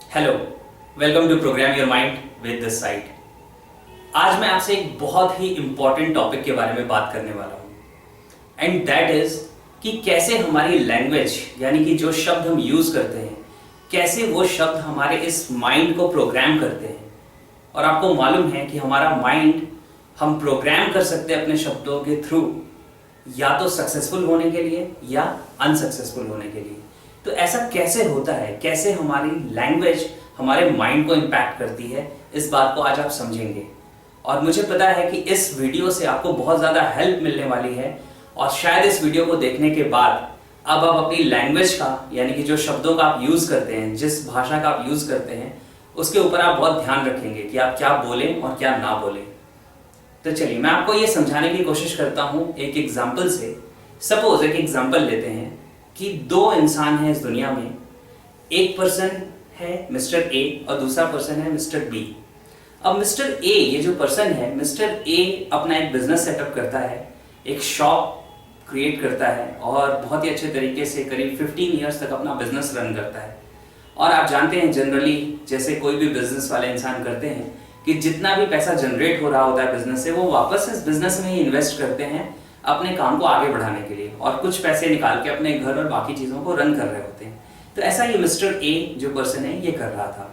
Hello, welcome to program your mind with this site. आज मैं आपसे एक बहुत ही इंपॉर्टेंट टॉपिक के बारे में बात करने वाला हूँ एंड दैट इज कि कैसे हमारी लैंग्वेज यानी कि जो शब्द हम यूज करते हैं, कैसे वो शब्द हमारे इस माइंड को प्रोग्राम करते हैं। और आपको मालूम है कि हमारा माइंड हम प्रोग्राम कर सकते हैं अपने शब्दों के थ्रू, या तो सक्सेसफुल होने के लिए या अनसक्सेसफुल होने के लिए। तो ऐसा कैसे होता है, कैसे हमारी लैंग्वेज हमारे माइंड को इम्पैक्ट करती है, इस बात को आज आप समझेंगे। और मुझे पता है कि इस वीडियो से आपको बहुत ज़्यादा हेल्प मिलने वाली है और शायद इस वीडियो को देखने के बाद अब आप अपनी लैंग्वेज का यानी कि जो शब्दों का आप यूज़ करते हैं, जिस भाषा का आप यूज़ करते हैं, उसके ऊपर आप बहुत ध्यान रखेंगे कि आप क्या बोलें और क्या ना बोलें। तो चलिए मैं आपको ये समझाने की कोशिश करता हूँ एक एग्जाम्पल से। सपोज एक एग्जाम्पल लेते हैं कि दो इंसान हैं इस दुनिया में, एक पर्सन है मिस्टर ए और दूसरा पर्सन है मिस्टर बी। अब मिस्टर ए, ये जो पर्सन है मिस्टर ए, अपना एक बिजनेस सेटअप करता है, एक शॉप क्रिएट करता है और बहुत ही अच्छे तरीके से करीब 15 ईयर्स तक अपना बिजनेस रन करता है। और आप जानते हैं जनरली जैसे कोई भी बिजनेस वाले इंसान करते हैं कि जितना भी पैसा जनरेट हो रहा होता है बिजनेस से, वो वापस इस बिजनेस में ही इन्वेस्ट करते हैं अपने काम को आगे बढ़ाने के लिए, और कुछ पैसे निकाल के अपने घर और बाकी चीज़ों को रन कर रहे होते हैं। तो ऐसा ये मिस्टर ए जो पर्सन है ये कर रहा था।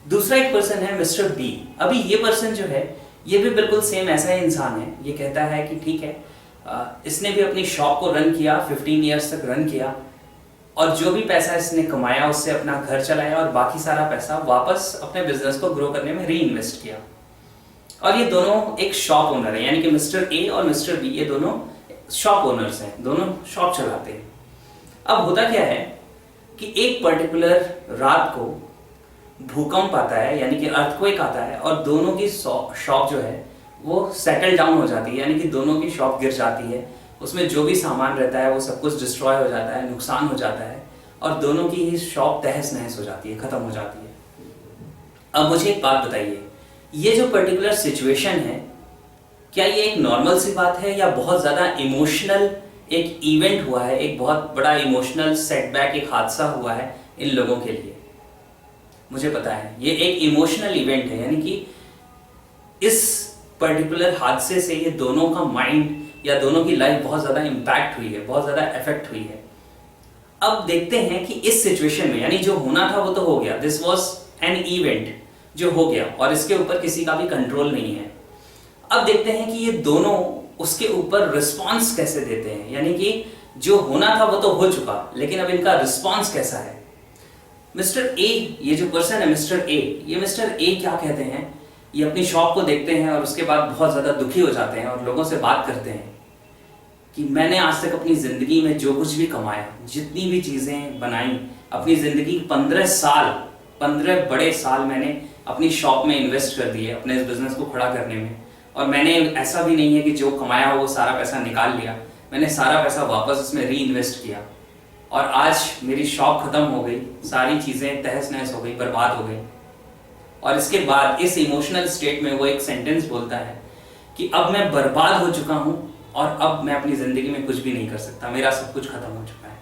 दूसरा एक पर्सन है मिस्टर बी। अभी ये पर्सन जो है ये भी बिल्कुल सेम ऐसा ही इंसान है। ये कहता है कि ठीक है, इसने भी अपनी शॉप को रन किया, 15 ईयर्स तक रन किया, और जो भी पैसा इसने कमाया उससे अपना घर चलाया और बाकी सारा पैसा वापस अपने बिजनेस को ग्रो करने में री इन्वेस्ट किया। और ये दोनों एक शॉप ओनर है, यानी कि मिस्टर ए और मिस्टर बी ये दोनों शॉप ओनर्स हैं, दोनों शॉप चलाते हैं। अब होता क्या है कि एक पर्टिकुलर रात को भूकंप आता है, यानी कि अर्थक्वेक आता है, और दोनों की शॉप जो है वो सेटल डाउन हो जाती है, यानी कि दोनों की शॉप गिर जाती है। उसमें जो भी सामान रहता है वो सब कुछ डिस्ट्रॉय हो जाता है, नुकसान हो जाता है, और दोनों की ही शॉप तहस नहस हो जाती है, खत्म हो जाती है। अब मुझे एक बात बताइए, ये जो पर्टिकुलर सिचुएशन है, क्या ये एक नॉर्मल सी बात है या बहुत ज़्यादा इमोशनल एक इवेंट हुआ है, एक बहुत बड़ा इमोशनल सेटबैक, एक हादसा हुआ है इन लोगों के लिए? मुझे पता है ये एक इमोशनल इवेंट है, यानी कि इस पर्टिकुलर हादसे से ये दोनों का माइंड या दोनों की लाइफ बहुत ज़्यादा इम्पैक्ट हुई है, बहुत ज़्यादा इफेक्ट हुई है। अब देखते हैं कि इस सिचुएशन में, यानी जो होना था वो तो हो गया, दिस वॉज एन इवेंट जो हो गया और इसके ऊपर किसी का भी कंट्रोल नहीं है। अब देखते हैं कि ये दोनों उसके ऊपर रिस्पॉन्स कैसे देते हैं, यानी कि जो होना था वो तो हो चुका, लेकिन अब इनका रिस्पॉन्स कैसा है। मिस्टर ए, ये जो पर्सन है मिस्टर ए, ये मिस्टर ए क्या कहते हैं, ये अपनी शॉप को देखते हैं और उसके बाद बहुत ज़्यादा दुखी हो जाते हैं और लोगों से बात करते हैं कि मैंने आज तक अपनी ज़िंदगी में जो कुछ भी कमाया, जितनी भी चीज़ें बनाई, अपनी ज़िंदगी 15 बड़े साल मैंने अपनी शॉप में इन्वेस्ट कर दिए, अपने इस बिज़नेस को खड़ा करने में। और मैंने ऐसा भी नहीं है कि जो कमाया हो वो सारा पैसा निकाल लिया, मैंने सारा पैसा वापस उसमें री इन्वेस्ट किया, और आज मेरी शॉप ख़त्म हो गई, सारी चीज़ें तहस नहस हो गई, बर्बाद हो गई। और इसके बाद इस इमोशनल स्टेट में वो एक सेंटेंस बोलता है कि अब मैं बर्बाद हो चुका हूँ और अब मैं अपनी ज़िंदगी में कुछ भी नहीं कर सकता, मेरा सब कुछ खत्म हो चुका है।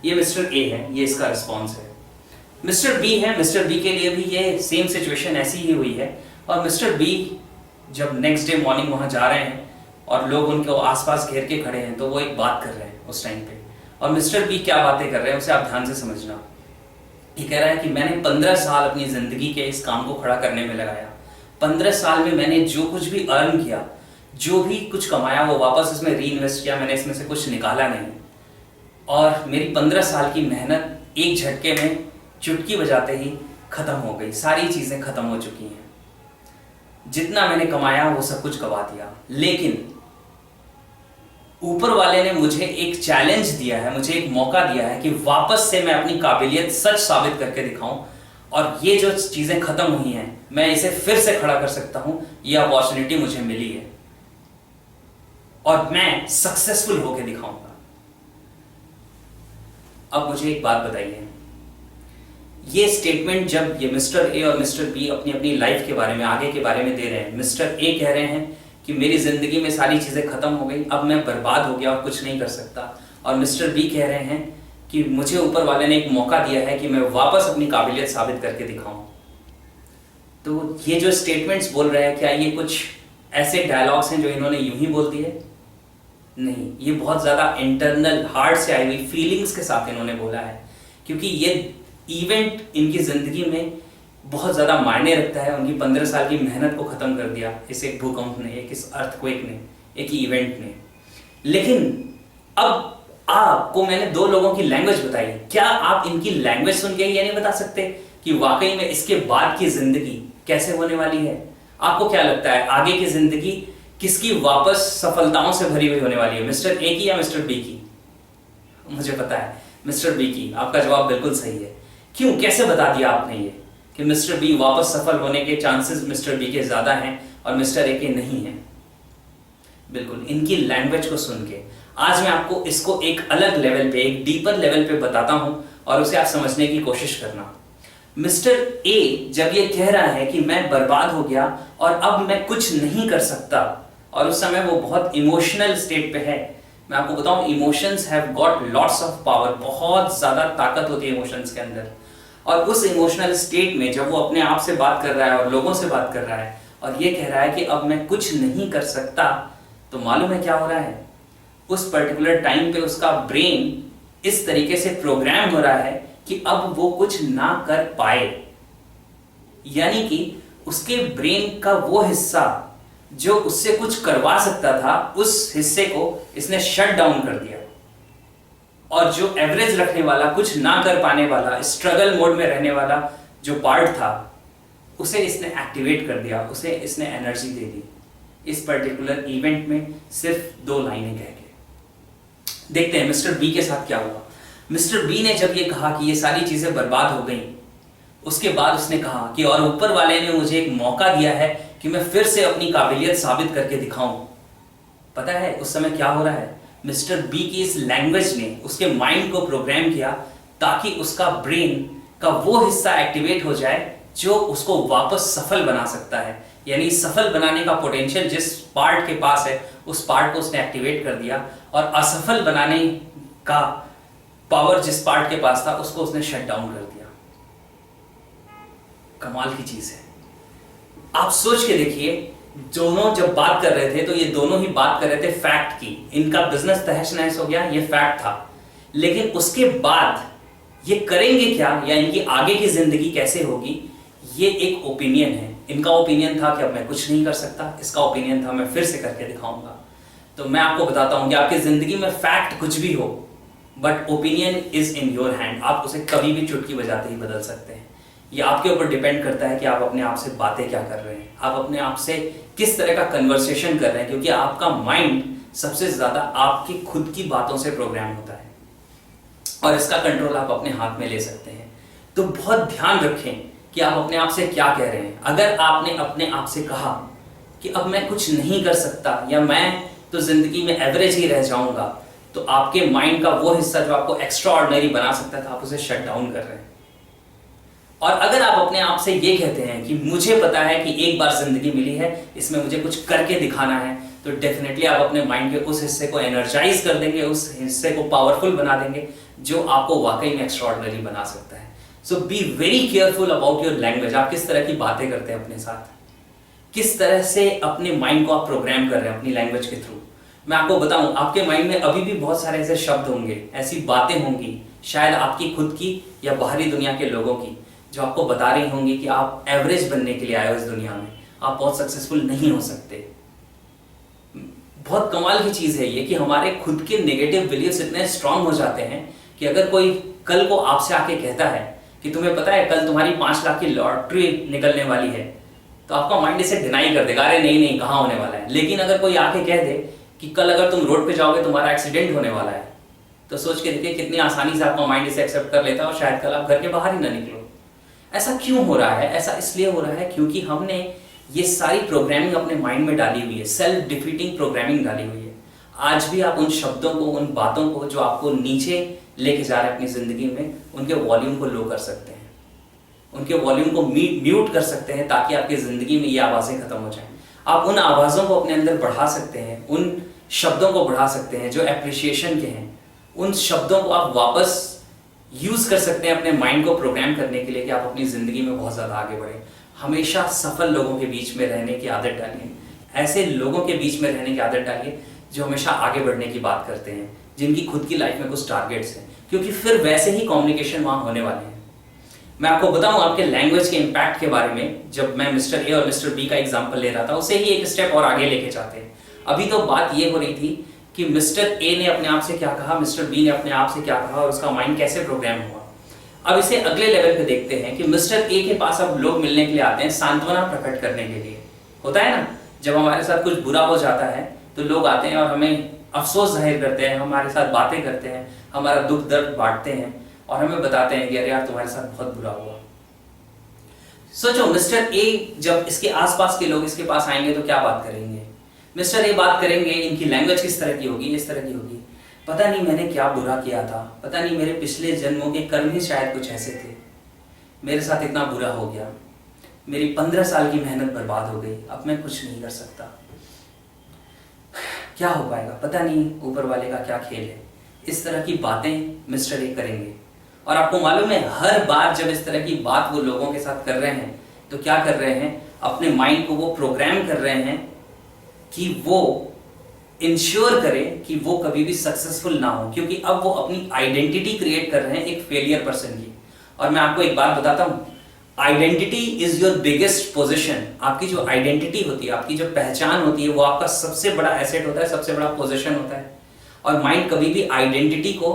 ये मिस्टर ए है, ये इसका रिस्पॉन्स है। मिस्टर बी है, मिस्टर बी के लिए भी ये सेम सिचुएशन ऐसी ही हुई है। और मिस्टर बी जब नेक्स्ट डे मॉर्निंग वहाँ जा रहे हैं और लोग उनको आसपास घेर के खड़े हैं, तो वो एक बात कर रहे हैं उस टाइम पे। और मिस्टर बी क्या बातें कर रहे हैं उसे आप ध्यान से समझना। ये कह रहा है कि मैंने 15 साल अपनी ज़िंदगी के इस काम को खड़ा करने में लगाया। 15 साल में मैंने जो कुछ भी अर्न किया, जो भी कुछ कमाया, वो वापस इसमें री इन्वेस्ट किया, मैंने इसमें से कुछ निकाला नहीं। और मेरी 15 साल की मेहनत एक झटके में, चुटकी बजाते ही ख़त्म हो गई, सारी चीज़ें ख़त्म हो चुकी हैं। जितना मैंने कमाया वो सब कुछ गवा दिया। लेकिन ऊपर वाले ने मुझे एक चैलेंज दिया है, मुझे एक मौका दिया है कि वापस से मैं अपनी काबिलियत सच साबित करके दिखाऊं, और ये जो चीज़ें ख़त्म हुई हैं मैं इसे फिर से खड़ा कर सकता हूं। ये अपॉर्चुनिटी मुझे मिली है और मैं सक्सेसफुल होकर दिखाऊंगा। अब मुझे एक बात बताइए, ये स्टेटमेंट जब ये मिस्टर ए और मिस्टर बी अपनी अपनी लाइफ के बारे में, आगे के बारे में दे रहे हैं, मिस्टर ए कह रहे हैं कि मेरी ज़िंदगी में सारी चीज़ें ख़त्म हो गई, अब मैं बर्बाद हो गया और कुछ नहीं कर सकता। और मिस्टर बी कह रहे हैं कि मुझे ऊपर वाले ने एक मौका दिया है कि मैं वापस अपनी काबिलियत साबित करके दिखाऊं। तो ये जो स्टेटमेंट्स बोल रहे हैं, क्या ये कुछ ऐसे डायलॉग्स हैं जो इन्होंने यूं ही बोल दिए? नहीं, ये बहुत ज़्यादा इंटरनल हार्ट से आई हुई फीलिंग्स के साथ इन्होंने बोला है, क्योंकि ये इवेंट इनकी ज़िंदगी में बहुत ज़्यादा मायने रखता है। उनकी 15 साल की मेहनत को ख़त्म कर दिया इस एक भूकंप ने, एक इस अर्थक्वेक ने, एक इवेंट ने। लेकिन अब आपको मैंने दो लोगों की लैंग्वेज बताई, क्या आप इनकी लैंग्वेज सुन के ये नहीं बता सकते कि वाकई में इसके बाद की ज़िंदगी कैसे होने वाली है? आपको क्या लगता है आगे की ज़िंदगी किसकी वापस सफलताओं से भरी हुई होने वाली है, मिस्टर ए की या मिस्टर बी की? मुझे पता है मिस्टर बी की। आपका जवाब बिल्कुल सही है। क्यों, कैसे बता दिया आपने ये कि मिस्टर बी वापस सफल होने के चांसेस मिस्टर बी के ज्यादा हैं और मिस्टर ए के नहीं हैं? बिल्कुल इनकी लैंग्वेज को सुन के। आज मैं आपको इसको एक अलग लेवल पे, एक डीपर लेवल पे बताता हूं और उसे आप समझने की कोशिश करना। मिस्टर ए जब ये कह रहा है कि मैं बर्बाद हो गया और अब मैं कुछ नहीं कर सकता, और उस समय वो बहुत इमोशनल स्टेट पे है। मैं आपको बताऊं, emotions have got lots of power, बहुत ज्यादा ताकत होती है इमोशंस के अंदर। और उस इमोशनल स्टेट में जब वो अपने आप से बात कर रहा है और लोगों से बात कर रहा है और ये कह रहा है कि अब मैं कुछ नहीं कर सकता, तो मालूम है क्या हो रहा है? उस पर्टिकुलर टाइम पे उसका ब्रेन इस तरीके से प्रोग्राम हो रहा है कि अब वो कुछ ना कर पाए। यानी कि उसके ब्रेन का वो हिस्सा जो उससे कुछ करवा सकता था, उस हिस्से को इसने शट डाउन कर दिया, और जो एवरेज रखने वाला, कुछ ना कर पाने वाला, स्ट्रगल मोड में रहने वाला जो पार्ट था, उसे इसने एक्टिवेट कर दिया, उसे इसने एनर्जी दे दी इस पर्टिकुलर इवेंट में सिर्फ 2 लाइनें कह के। देखते हैं मिस्टर बी के साथ क्या हुआ। मिस्टर बी ने जब ये कहा कि ये सारी चीजें बर्बाद हो गई, उसके बाद उसने कहा कि और ऊपर वाले ने मुझे एक मौका दिया है कि मैं फिर से अपनी काबिलियत साबित करके दिखाऊं। पता है उस समय क्या हो रहा है? मिस्टर बी की इस लैंग्वेज ने उसके माइंड को प्रोग्राम किया ताकि उसका ब्रेन का वो हिस्सा एक्टिवेट हो जाए जो उसको वापस सफल बना सकता है। यानी सफल बनाने का पोटेंशियल जिस पार्ट के पास है, उस पार्ट को उसने एक्टिवेट कर दिया, और असफल बनाने का पावर जिस पार्ट के पास था, उसको उसने शट डाउन कर दिया। कमाल की चीज है। आप सोच के देखिए, दोनों जब बात कर रहे थे तो ये दोनों ही बात कर रहे थे फैक्ट की। इनका बिजनेस तहस नहस हो गया, ये फैक्ट था। लेकिन उसके बाद ये करेंगे क्या, या इनकी आगे की जिंदगी कैसे होगी, ये एक ओपिनियन है। इनका ओपिनियन था कि अब मैं कुछ नहीं कर सकता, इसका ओपिनियन था मैं फिर से करके दिखाऊंगा। तो मैं आपको बताता हूं कि आपकी जिंदगी में फैक्ट कुछ भी हो, but opinion is in your hand. आप उसे कभी भी चुटकी बजाते ही बदल सकते हैं। ये आपके ऊपर डिपेंड करता है कि आप अपने आप से बातें क्या कर रहे हैं, आप अपने आप से किस तरह का कन्वर्सेशन कर रहे हैं, क्योंकि आपका माइंड सबसे ज्यादा आपकी खुद की बातों से प्रोग्राम होता है और इसका कंट्रोल आप अपने हाथ में ले सकते हैं। तो बहुत ध्यान रखें कि आप अपने आप से क्या कह रहे हैं। अगर आपने अपने आप से कहा कि अब मैं कुछ नहीं कर सकता, या मैं तो जिंदगी में एवरेज ही रह जाऊंगा, तो आपके माइंड का वो हिस्सा जो आपको एक्स्ट्रा ऑर्डिनरी बना सकता था, आप उसे शट डाउन कर रहे हैं। और अगर आप अपने आप से ये कहते हैं कि मुझे पता है कि एक बार जिंदगी मिली है, इसमें मुझे कुछ करके दिखाना है, तो डेफिनेटली आप अपने माइंड के उस हिस्से को एनर्जाइज कर देंगे, उस हिस्से को पावरफुल बना देंगे जो आपको वाकई में एक्स्ट्रा ऑर्डिनरी बना सकता है। So be very careful about your language. आप किस तरह की बातें करते हैं अपने साथ, किस तरह से अपने माइंड को आप प्रोग्राम कर रहे हैं अपनी लैंग्वेज के थ्रू। मैं आपको बताऊं, आपके माइंड में अभी भी बहुत सारे ऐसे शब्द होंगे, ऐसी बातें होंगी, शायद आपकी खुद की या बाहरी दुनिया के लोगों की, जो आपको बता रही होंगी कि आप एवरेज बनने के लिए आए हो इस दुनिया में, आप बहुत सक्सेसफुल नहीं हो सकते। बहुत कमाल की चीज है ये कि हमारे खुद के नेगेटिव बिलीव्स इतने स्ट्रांग हो जाते हैं कि अगर कोई कल को आपसे आके कहता है कि तुम्हें पता है कल तुम्हारी 5 लाख की लॉटरी निकलने वाली है, तो आपका माइंड इसे डिनाई कर देगा, अरे नहीं नहीं कहाँ होने वाला है। लेकिन अगर कोई आके कह दे कि कल अगर तुम रोड पे जाओगे तुम्हारा एक्सीडेंट होने वाला है, तो सोच के देखिए कितनी आसानी से आपका माइंड इसे एक्सेप्ट कर लेता है और शायद कल आप घर के बाहर ही ना निकलो। ऐसा क्यों हो रहा है? ऐसा इसलिए हो रहा है क्योंकि हमने ये सारी प्रोग्रामिंग अपने माइंड में डाली हुई है, सेल्फ डिफीटिंग प्रोग्रामिंग डाली हुई है। आज भी आप उन शब्दों को, उन बातों को जो आपको नीचे लेके जा रहे हैं अपनी जिंदगी में, उनके वॉल्यूम को लो कर सकते हैं, उनके वॉल्यूम को म्यूट कर सकते हैं, ताकि आपकी जिंदगी में ये आवाजें खत्म हो जाएं। आप उन आवाजों को अपने अंदर बढ़ा सकते हैं, उन शब्दों को बढ़ा सकते हैं जो एप्रिसिएशन के हैं। उन शब्दों को आप वापस यूज कर सकते हैं अपने माइंड को प्रोग्राम करने के लिए कि आप अपनी जिंदगी में बहुत ज्यादा आगे बढ़े। हमेशा सफल लोगों के बीच में रहने की आदत डालिए, ऐसे लोगों के बीच में रहने की आदत डालिए जो हमेशा आगे बढ़ने की बात करते हैं, जिनकी खुद की लाइफ में कुछ टारगेट्स हैं, क्योंकि फिर वैसे ही कम्युनिकेशन वहां होने वाले हैं। मैं आपको बताऊं आपके लैंग्वेज के इम्पैक्ट के बारे में, जब मैं मिस्टर ए और मिस्टर बी का एग्जांपल ले रहा था, उसे ही एक स्टेप और आगे लेके जाते हैं। अभी तो बात ये हो रही थी कि मिस्टर ए ने अपने आप से क्या कहा, मिस्टर बी ने अपने आप से क्या कहा और उसका माइंड कैसे प्रोग्राम हुआ। अब इसे अगले लेवल पे देखते हैं कि मिस्टर ए के पास अब लोग मिलने के लिए आते हैं सांत्वना प्रकट करने के लिए। होता है ना, जब हमारे साथ कुछ बुरा हो जाता है तो लोग आते हैं और हमें अफसोस जाहिर करते हैं, हमारे साथ बातें करते हैं, हमारा दुख दर्द बांटते हैं और हमें बताते हैं कि अरे यार तुम्हारे साथ बहुत बुरा हुआ। सोचो मिस्टर ए जब इसके आसपास के लोग इसके पास आएंगे तो क्या बात करेंगे। मिस्टर ए बात करेंगे, इनकी लैंग्वेज किस तरह की होगी, इस तरह की होगी, पता नहीं मैंने क्या बुरा किया था, पता नहीं मेरे पिछले जन्मों के कर्म ही शायद कुछ ऐसे थे, मेरे साथ इतना बुरा हो गया, मेरी 15 साल की मेहनत बर्बाद हो गई, अब मैं कुछ नहीं कर सकता, क्या हो पाएगा, पता नहीं ऊपर वाले का क्या खेल है। इस तरह की बातें मिस्टर ए करेंगे। और आपको मालूम है हर बार जब इस तरह की बात वो लोगों के साथ कर रहे हैं तो क्या कर रहे हैं, अपने माइंड को वो प्रोग्राम कर रहे हैं कि वो इंश्योर करें कि वो कभी भी सक्सेसफुल ना हो, क्योंकि अब वो अपनी आइडेंटिटी क्रिएट कर रहे हैं एक फेलियर पर्सन की। और मैं आपको एक बात बताता हूं, identity is your biggest position. आपकी जो आइडेंटिटी होती है, आपकी जो पहचान होती है, वो आपका सबसे बड़ा एसेट होता है, सबसे बड़ा पोजीशन होता है। और माइंड कभी भी आइडेंटिटी को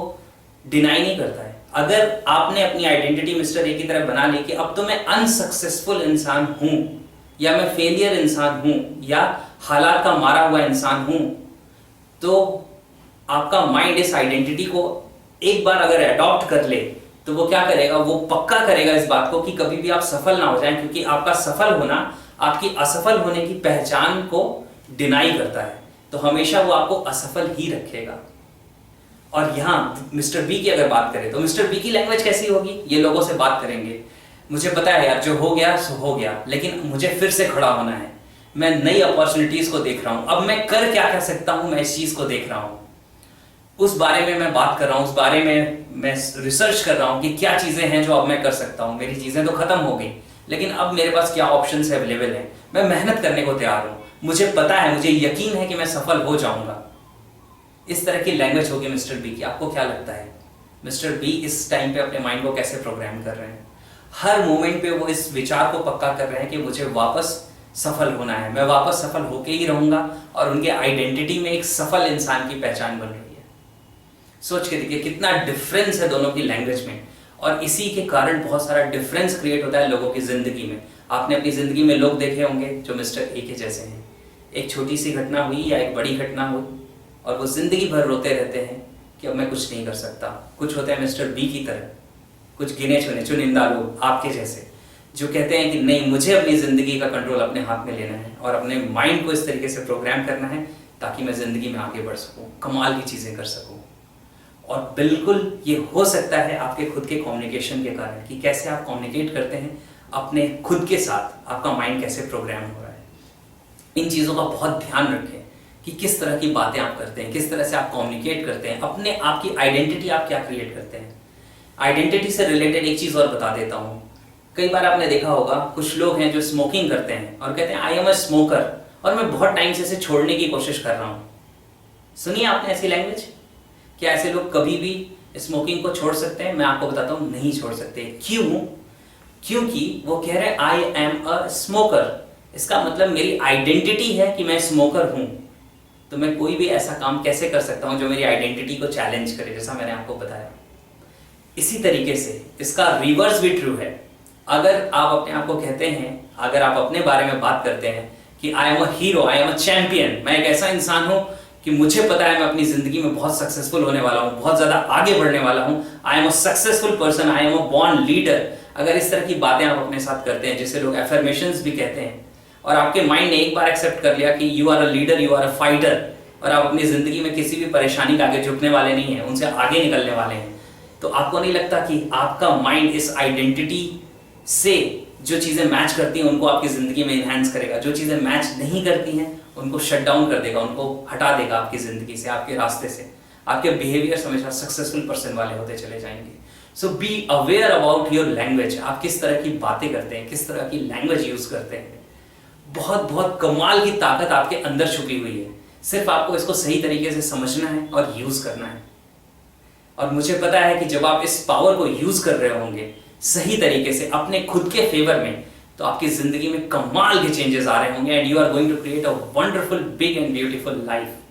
डिनाई नहीं करता है। अगर आपने अपनी आइडेंटिटी मिस्टर ए की तरह बना ली कि अब तो मैं अनसक्सेसफुल इंसान हूं, या मैं फेलियर इंसान हूं, या हालात का मारा हुआ इंसान हूं, तो आपका माइंड इस आइडेंटिटी को एक बार अगर अडॉप्ट कर ले तो वो क्या करेगा, वो पक्का करेगा इस बात को कि कभी भी आप सफल ना हो जाएं, क्योंकि आपका सफल होना आपकी असफल होने की पहचान को डिनाई करता है, तो हमेशा वो आपको असफल ही रखेगा। और यहाँ मिस्टर बी की अगर बात करें तो मिस्टर बी की लैंग्वेज कैसी होगी, ये लोगों से बात करेंगे, मुझे पता है यार जो हो गया सो हो गया, लेकिन मुझे फिर से खड़ा होना है, मैं नई अपॉर्चुनिटीज को देख रहा हूं, अब मैं कर सकता हूं, मैं इस चीज को देख रहा हूं, उस बारे में मैं बात कर रहा हूं, उस बारे में मैं रिसर्च कर रहा हूं कि क्या चीजें हैं जो अब मैं कर सकता हूं। मेरी चीजें तो खत्म हो गई, लेकिन अब मेरे पास क्या ऑप्शंस अवेलेबल हैं, मैं मेहनत करने को तैयार हूं, मुझे पता है, मुझे यकीन है कि मैं सफल हो जाऊंगा। इस तरह की लैंग्वेज होगी मिस्टर बी की। आपको क्या लगता है मिस्टर बी इस टाइम पे अपने माइंड को कैसे प्रोग्राम कर रहे हैं? हर मोमेंट पे वो इस विचार को पक्का कर रहे हैं कि मुझे वापस सफल होना है, मैं वापस सफल होके ही रहूंगा, और उनके आइडेंटिटी में एक सफल इंसान की पहचान बन रही है। सोच के देखिए कितना डिफरेंस है दोनों की लैंग्वेज में, और इसी के कारण बहुत सारा डिफरेंस क्रिएट होता है लोगों की जिंदगी में। आपने अपनी जिंदगी में लोग देखे होंगे जो मिस्टर ए के जैसे हैं, एक छोटी सी घटना हुई या एक बड़ी घटना हुई और वो जिंदगी भर रोते रहते हैं कि अब मैं कुछ नहीं कर सकता। कुछ होते हैं मिस्टर बी की तरह, कुछ गिने चुने चुनिंदा लोग आपके जैसे, जो कहते हैं कि नहीं, मुझे अपनी जिंदगी का कंट्रोल अपने हाथ में लेना है और अपने माइंड को इस तरीके से प्रोग्राम करना है ताकि मैं जिंदगी में आगे बढ़ सकूं, कमाल की चीजें कर सकूं। और बिल्कुल ये हो सकता है आपके खुद के कम्युनिकेशन के कारण, कि कैसे आप कम्युनिकेट करते हैं अपने खुद के साथ, आपका माइंड कैसे प्रोग्राम हो रहा है। इन चीज़ों का बहुत ध्यान रखें कि किस तरह की बातें आप करते हैं, किस तरह से आप कम्युनिकेट करते हैं, अपने आप की आइडेंटिटी आप क्या क्रिएट करते हैं। आइडेंटिटी से रिलेटेड एक चीज़ और बता देता हूँ। कई बार आपने देखा होगा कुछ लोग हैं जो स्मोकिंग करते हैं और कहते हैं आई एम अ स्मोकर, और मैं बहुत टाइम से इसे छोड़ने की कोशिश कर रहा हूँ। सुनिए आपने ऐसी लैंग्वेज, क्या ऐसे लोग कभी भी स्मोकिंग को छोड़ सकते हैं? मैं आपको बताता हूँ, नहीं छोड़ सकते। क्यों? क्योंकि वो कह रहे हैं आई एम अ स्मोकर, इसका मतलब मेरी आइडेंटिटी है कि मैं स्मोकर हूं, तो मैं कोई भी ऐसा काम कैसे कर सकता हूं जो मेरी आइडेंटिटी को चैलेंज करे, जैसा मैंने आपको बताया। इसी तरीके से इसका रिवर्स भी ट्रू है। अगर आप अपने आप को कहते हैं, अगर आप अपने बारे में बात करते हैं कि I am a hero, I am a champion, मैं एक ऐसा इंसान हूं कि मुझे पता है मैं अपनी जिंदगी में बहुत सक्सेसफुल होने वाला हूं, बहुत ज्यादा आगे बढ़ने वाला हूं, I am a successful person, I am a born leader, अगर इस तरह की बातें आप अपने साथ करते हैं, जिसे लोग एफर्मेशंस भी कहते हैं, और आपके माइंड ने एक बार एक्सेप्ट कर लिया कि you are a leader, you are a fighter, और आप अपनी जिंदगी में किसी भी परेशानी के आगे झुकने वाले नहीं हैं, उनसे आगे निकलने वाले हैं, तो आपको नहीं लगता कि आपका माइंड इस आइडेंटिटी से जो चीजें मैच करती हैं उनको आपकी जिंदगी में इनहैंस करेगा, जो चीजें मैच नहीं करती हैं उनको शट डाउन कर देगा, उनको हटा देगा आपकी जिंदगी से, आपके रास्ते से। आपके बिहेवियर हमेशा सक्सेसफुल पर्सन वाले होते चले जाएंगे। So be aware about your language. आप किस तरह की बातें करते हैं, किस तरह की लैंग्वेज यूज करते हैं। बहुत बहुत कमाल की ताकत आपके अंदर छुपी हुई है, सिर्फ आपको इसको सही तरीके से समझना है और यूज करना है। और मुझे पता है कि जब आप इस पावर को यूज कर रहे होंगे सही तरीके से अपने खुद के फेवर में, तो आपकी जिंदगी में कमाल के चेंजेस आ रहे होंगे and you are going to create a wonderful big and beautiful life.